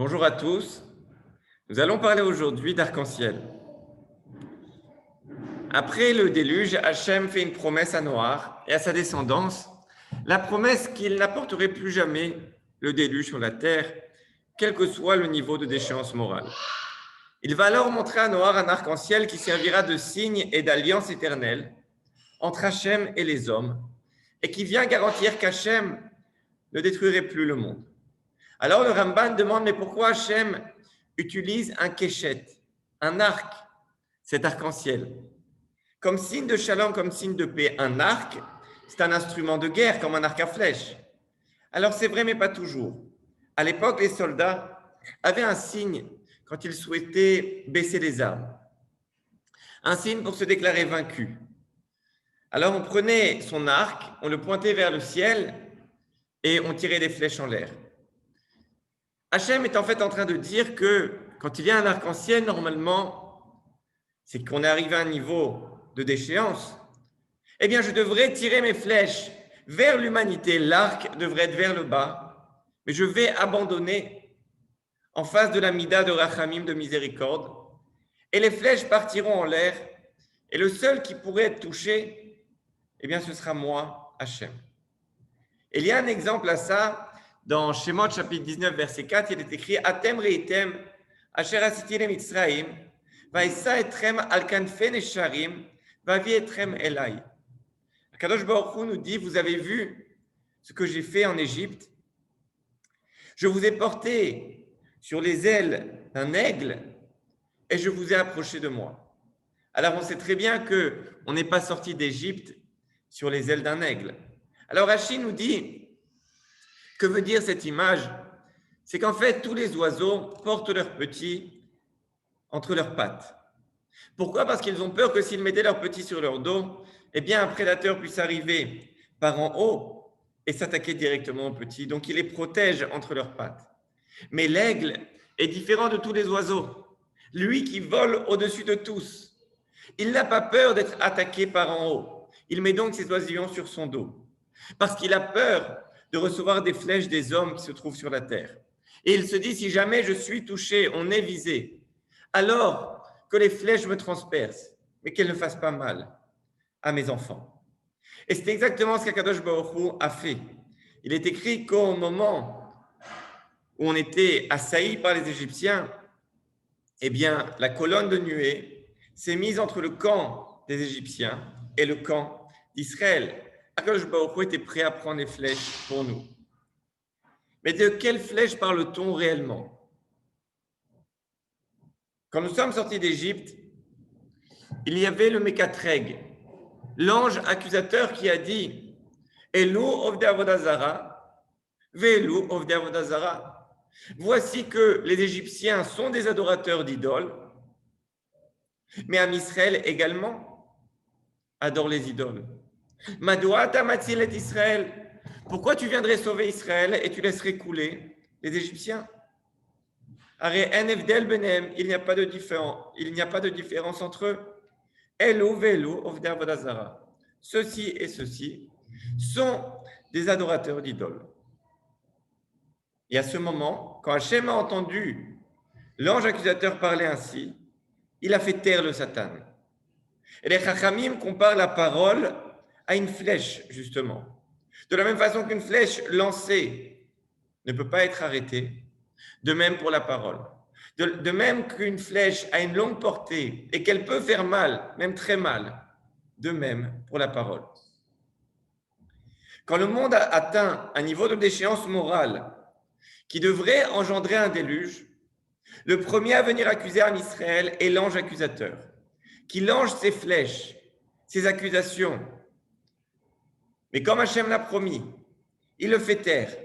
Bonjour à tous. Nous allons parler aujourd'hui d'arc-en-ciel. Après le déluge, Hachem fait une promesse à Noach et à sa descendance, la promesse qu'il n'apporterait plus jamais le déluge sur la terre, quel que soit le niveau de déchéance morale. Il va alors montrer à Noach un arc-en-ciel qui servira de signe et d'alliance éternelle entre Hachem et les hommes et qui vient garantir qu'Hachem ne détruirait plus le monde. Alors le Ramban demande, mais pourquoi Hachem utilise un kéchet, un arc, cet arc-en-ciel? Comme signe de shalom, comme signe de paix, un arc, c'est un instrument de guerre, comme un arc à flèche. Alors c'est vrai, mais pas toujours. À l'époque, les soldats avaient un signe quand ils souhaitaient baisser les armes. Un signe pour se déclarer vaincu. Alors on prenait son arc, on le pointait vers le ciel et on tirait des flèches en l'air. Hachem est en fait en train de dire que quand il y a un arc-en-ciel, normalement, c'est qu'on est arrivé à un niveau de déchéance. Eh bien, je devrais tirer mes flèches vers l'humanité. L'arc devrait être vers le bas, mais je vais abandonner en face de la mida de Rachamim, de miséricorde, et les flèches partiront en l'air, et le seul qui pourrait être touché, eh bien, ce sera moi, Hachem. Et il y a un exemple à ça. Dans Shemot, chapitre 19, verset 4, il est écrit « Atem reitem, asher asiti le Mitzrayim, vaïsa etrem al kanfe nesharim, vavi etrem elai. » Kadosh Baruch Hu nous dit « Vous avez vu ce que j'ai fait en Égypte. Je vous ai porté sur les ailes d'un aigle et je vous ai approché de moi. » Alors on sait très bien qu'on n'est pas sorti d'Égypte sur les ailes d'un aigle. Alors Rashi nous dit que veut dire cette image? C'est qu'en fait, tous les oiseaux portent leurs petits entre leurs pattes. Pourquoi? Parce qu'ils ont peur que s'ils mettaient leurs petits sur leur dos, eh bien, un prédateur puisse arriver par en haut et s'attaquer directement aux petits. Donc, ils les protègent entre leurs pattes. Mais l'aigle est différent de tous les oiseaux. Lui qui vole au-dessus de tous, il n'a pas peur d'être attaqué par en haut. Il met donc ses oisillons sur son dos. Parce qu'il a peur de recevoir des flèches des hommes qui se trouvent sur la terre. Et il se dit, si jamais je suis touché, on est visé, alors que les flèches me transpercent, mais qu'elles ne fassent pas mal à mes enfants. Et c'est exactement ce qu'Akadosh Baruch Hu a fait. Il est écrit qu'au moment où on était assailli par les Égyptiens, eh bien, la colonne de nuée s'est mise entre le camp des Égyptiens et le camp d'Israël. Akadosh Baruch Hu était prêt à prendre les flèches pour nous. Mais de quelles flèches parle-t-on réellement? Quand nous sommes sortis d'Égypte, il y avait le Mékatreg, l'ange accusateur qui a dit « Elou ovdei avodah zara, ve'elou ovdei avodah zara » Voici que les Égyptiens sont des adorateurs d'idoles, mais Am Israël également adore les idoles. Madoua tamatzil et Israël. Pourquoi tu viendrais sauver Israël et tu laisserais couler les Égyptiens? Il n'y a pas de différence entre eux. Elo velo ovdei avodah zara. Ceux-ci et ceux-ci sont des adorateurs d'idoles. Et à ce moment, quand Hachem a entendu l'ange accusateur parler ainsi, il a fait taire le Satan. Et les Chachamim comparent la parole à une flèche, justement. De la même façon qu'une flèche lancée ne peut pas être arrêtée, de même pour la parole. De même qu'une flèche a une longue portée et qu'elle peut faire mal, même très mal, de même pour la parole. Quand le monde a atteint un niveau de déchéance morale qui devrait engendrer un déluge, le premier à venir accuser en Israël est l'ange accusateur, qui lance ses flèches, ses accusations. Mais comme Hachem l'a promis, il le fait taire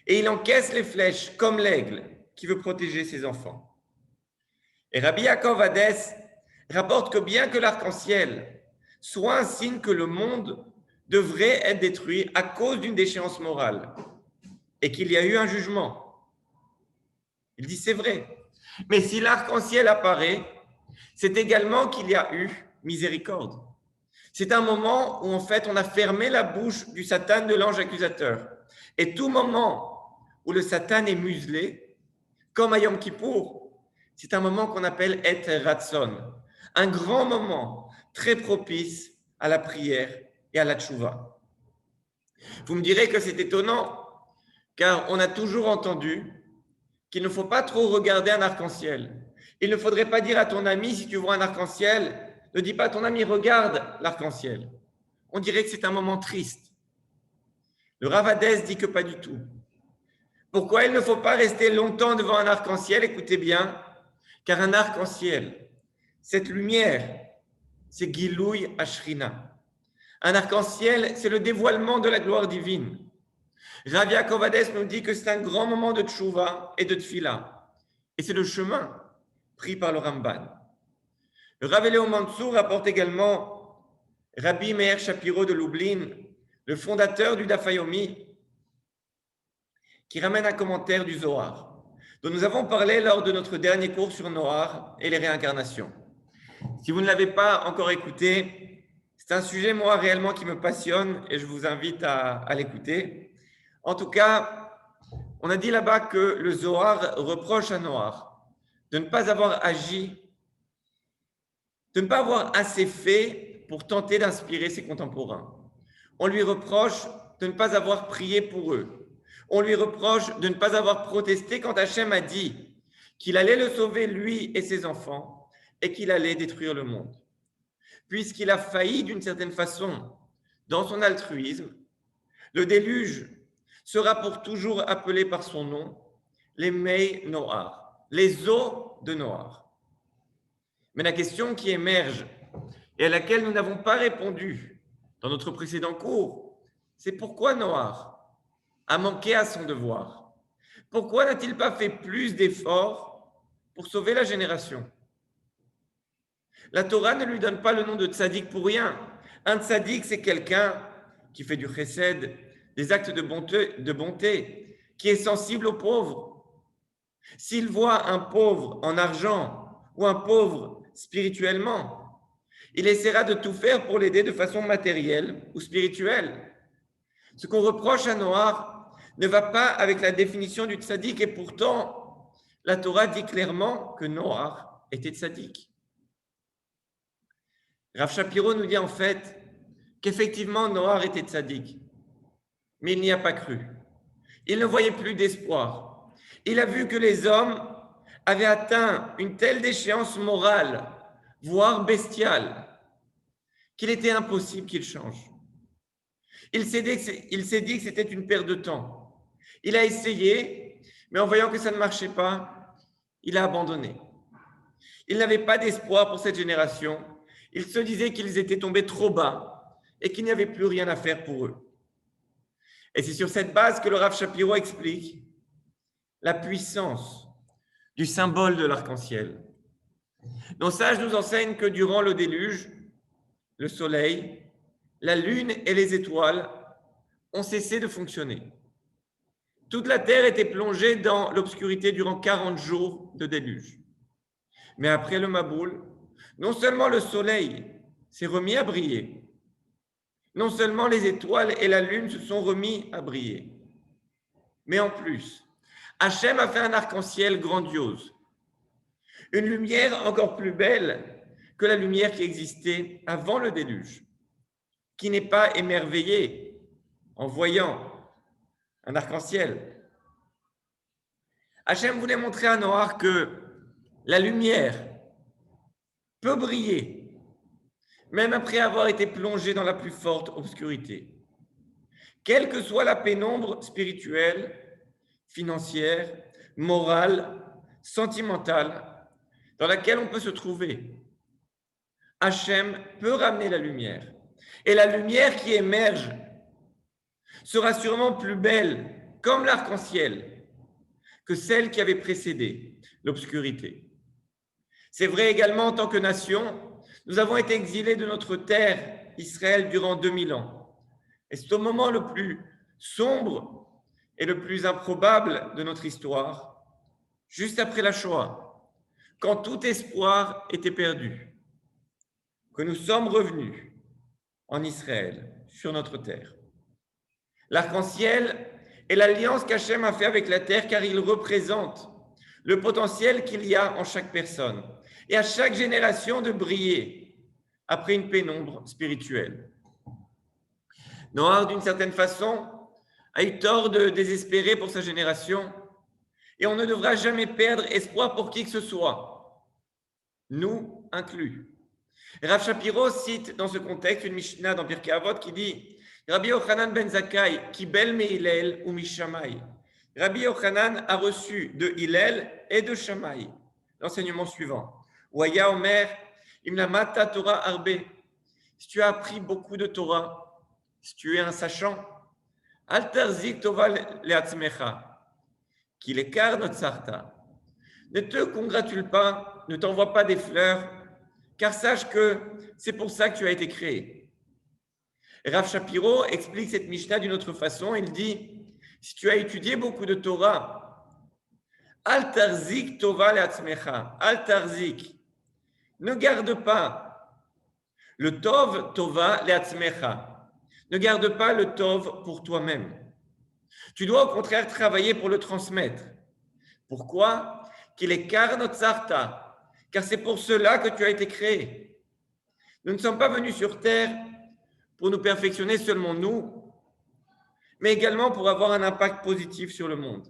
et il encaisse les flèches comme l'aigle qui veut protéger ses enfants. Et Rabbi Yaakov Hadès rapporte que bien que l'arc-en-ciel soit un signe que le monde devrait être détruit à cause d'une déchéance morale et qu'il y a eu un jugement, il dit c'est vrai. Mais si l'arc-en-ciel apparaît, c'est également qu'il y a eu miséricorde. C'est un moment où en fait on a fermé la bouche du Satan, de l'ange accusateur. Et tout moment où le Satan est muselé, Comme à Yom Kippour, c'est un moment qu'on appelle Et Ratson, un grand moment très propice à la prière et à la tchouva. Vous me direz que c'est étonnant, car on a toujours entendu qu'il ne faut pas trop regarder un arc-en-ciel. Il ne faudrait pas dire à ton ami, si tu vois un arc-en-ciel, ne dis pas à ton ami, regarde l'arc-en-ciel. On dirait que c'est un moment triste. Le Rav Hadès dit que pas du tout. Pourquoi il ne faut pas rester longtemps devant un arc-en-ciel? Écoutez bien, car un arc-en-ciel, cette lumière, c'est Gilouy Ashrina. Un arc-en-ciel, c'est le dévoilement de la gloire divine. Rav Yaakov Hadès nous dit que c'est un grand moment de tchouva et de tfila. Et c'est le chemin pris par le Ramban. Le Rav Eléo Mansour rapporte également Rabbi Meir Shapiro de Lublin, le fondateur du Daf Yomi, qui ramène un commentaire du Zohar, dont nous avons parlé lors de notre dernier cours sur Noach et les réincarnations. Si vous ne l'avez pas encore écouté, c'est un sujet, moi, réellement qui me passionne et je vous invite à l'écouter. En tout cas, on a dit là-bas que le Zohar reproche à Noach de ne pas avoir agi, de ne pas avoir assez fait pour tenter d'inspirer ses contemporains. On lui reproche de ne pas avoir prié pour eux. On lui reproche de ne pas avoir protesté quand Hachem a dit qu'il allait le sauver, lui et ses enfants, et qu'il allait détruire le monde. Puisqu'il a failli d'une certaine façon dans son altruisme, le déluge sera pour toujours appelé par son nom, les Mei Noar, les eaux de Noar. Mais la question qui émerge et à laquelle nous n'avons pas répondu dans notre précédent cours, c'est pourquoi Noach a manqué à son devoir? Pourquoi n'a-t-il pas fait plus d'efforts pour sauver la génération? La Torah ne lui donne pas le nom de tzaddik pour rien. Un tzaddik, c'est quelqu'un qui fait du chesed, des actes de bonté, qui est sensible aux pauvres. S'il voit un pauvre en argent ou un pauvre spirituellement, il essaiera de tout faire pour l'aider de façon matérielle ou spirituelle. Ce qu'on reproche à Noach ne va pas avec la définition du tzaddik et pourtant, la Torah dit clairement que Noach était tzaddik. Rav Shapiro nous dit en fait qu'effectivement Noach était tzaddik, mais il n'y a pas cru. Il ne voyait plus d'espoir. Il a vu que les hommes avaient atteint une telle déchéance morale, voire bestiale, qu'il était impossible qu'ils changent. Il s'est dit que c'était une perte de temps. Il a essayé, mais en voyant que ça ne marchait pas, il a abandonné. Il n'avait pas d'espoir pour cette génération. Il se disait qu'ils étaient tombés trop bas et qu'il n'y avait plus rien à faire pour eux. Et c'est sur cette base que le Rav Shapiro explique la puissance du symbole de l'arc-en-ciel. Nos sages nous enseignent que durant le déluge, le soleil, la lune et les étoiles ont cessé de fonctionner. Toute la terre était plongée dans l'obscurité durant 40 jours de déluge. Mais après le Maboul, non seulement le soleil s'est remis à briller, non seulement les étoiles et la lune se sont remis à briller, mais en plus, Hachem a fait un arc-en-ciel grandiose, une lumière encore plus belle que la lumière qui existait avant le déluge. Qui n'est pas émerveillé en voyant un arc-en-ciel? Hachem voulait montrer à Noach que la lumière peut briller, même après avoir été plongé dans la plus forte obscurité. Quelle que soit la pénombre spirituelle, financière, morale, sentimentale, dans laquelle on peut se trouver, Hachem peut ramener la lumière. Et la lumière qui émerge sera sûrement plus belle, comme l'arc-en-ciel, que celle qui avait précédé l'obscurité. C'est vrai également en tant que nation, nous avons été exilés de notre terre, Israël, durant 2000 ans. Et c'est au moment le plus sombre et le plus improbable de notre histoire, juste après la Shoah, quand tout espoir était perdu, que nous sommes revenus en Israël, sur notre terre. L'arc-en-ciel est l'alliance qu'Hachem a fait avec la terre car il représente le potentiel qu'il y a en chaque personne et à chaque génération de briller après une pénombre spirituelle. Noah, d'une certaine façon, a eu tort de désespérer pour sa génération et on ne devra jamais perdre espoir pour qui que ce soit, nous inclus. Rav Shapiro cite dans ce contexte une Mishnah dans Pirkei Avot qui dit Rabbi Yochanan ben Zakkai, Kibel me Hillel ou Mishamai. Rabbi Yochanan a reçu de Hillel et de Shammai l'enseignement suivant. Waya Omer, Imlamata Torah Arbe. Si tu as appris beaucoup de Torah, si tu es un sachant, Al tarzik tova leatzmecha, ki lekar notzarta. Ne te congratule pas, ne t'envoie pas des fleurs, car sache que c'est pour ça que tu as été créé. Rav Shapiro explique cette Mishnah d'une autre façon. Il dit, si tu as étudié beaucoup de Torah, Al tarzik tova leatzmecha, Al tarzik, ne garde pas le tov tova leatzmecha. Ne garde pas le tov pour toi-même. Tu dois au contraire travailler pour le transmettre. Pourquoi? Qu'il est karnotzarta, car c'est pour cela que tu as été créé. Nous ne sommes pas venus sur terre pour nous perfectionner seulement nous, mais également pour avoir un impact positif sur le monde.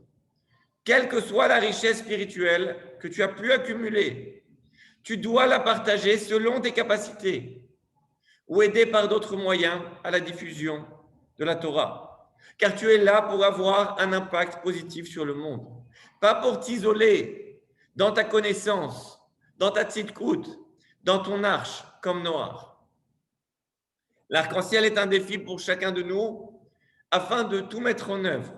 Quelle que soit la richesse spirituelle que tu as pu accumuler, tu dois la partager selon tes capacités ou aider par d'autres moyens à la diffusion de la Torah. Car tu es là pour avoir un impact positif sur le monde. Pas pour t'isoler dans ta connaissance, dans ta tzidkout, dans ton arche, comme Noah. L'arc-en-ciel est un défi pour chacun de nous afin de tout mettre en œuvre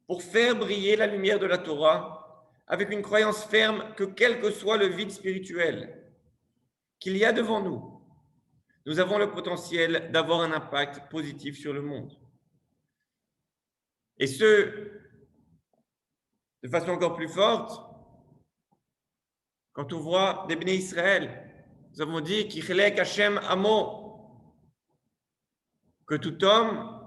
pour faire briller la lumière de la Torah avec une croyance ferme que quel que soit le vide spirituel qu'il y a devant nous, nous avons le potentiel d'avoir un impact positif sur le monde. Et ce, de façon encore plus forte, quand on voit des Bnei Israël, nous avons dit Kichelek Hashem Amo, que tout homme,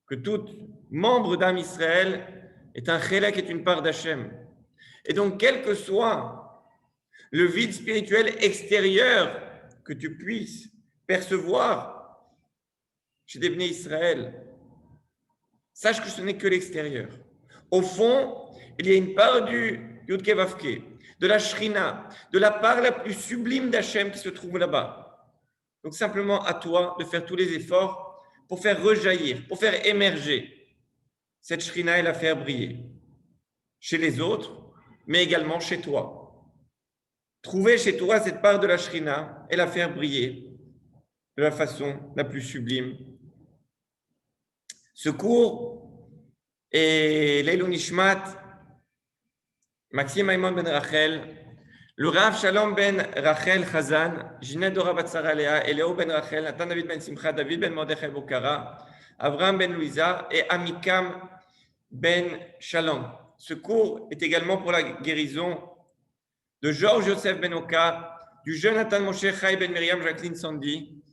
que tout membre d'Am Israël est un Chelek, est une part d'Hashem. Et donc, quel que soit le vide spirituel extérieur que tu puisses percevoir chez des Bnei Israël, sache que ce n'est que l'extérieur. Au fond, il y a une part du Yudke Vavke, de la Shrina, de la part la plus sublime d'Hachem qui se trouve là-bas. Donc simplement à toi de faire tous les efforts pour faire rejaillir, pour faire émerger cette Shrina et la faire briller chez les autres, mais également chez toi. Trouver chez toi cette part de la Shrina et la faire briller de la façon la plus sublime. Ce cours est Leilou Nishmat, Maxime Maimon ben Rachel, le Rav Shalom ben Rachel Chazan, Ginette Dora Batsara Léa, Eléo ben Rachel, Nathan David ben Simcha, David ben Mordechai Bokara, Avraham ben Louisa et Amikam ben Shalom. Ce cours est également pour la guérison de Georges Joseph Ben Oka, du jeune Nathan Moshe Chai Ben Miriam Jacqueline Sandy,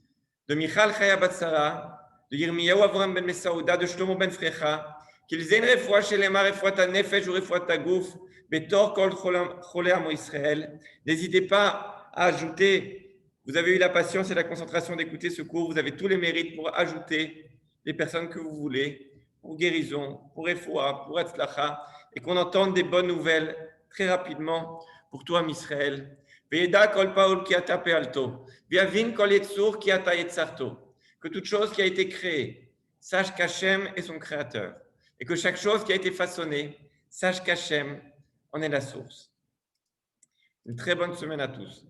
de Michal Chaya Batsara, de Yirmiyahu Avram Ben Mesaouda, de Shlomo Ben Frecha, qu'ils aient une refoua chez les mains, refoua ta nefesh ou refoua ta gouf, betor kol cholé amo Israël. N'hésitez pas à ajouter, vous avez eu la patience et la concentration d'écouter ce cours, vous avez tous les mérites pour ajouter les personnes que vous voulez, pour guérison, pour refoua, pour atzlacha, et qu'on entende des bonnes nouvelles très rapidement pour toi, Israël. Ve'eda kol paul ki ata pe'alto, ve'avin kol yetzur ki ata yetzarto. Que toute chose qui a été créée, sache qu'Hachem est son créateur. Et que chaque chose qui a été façonnée, sache qu'Hachem en est la source. Une très bonne semaine à tous.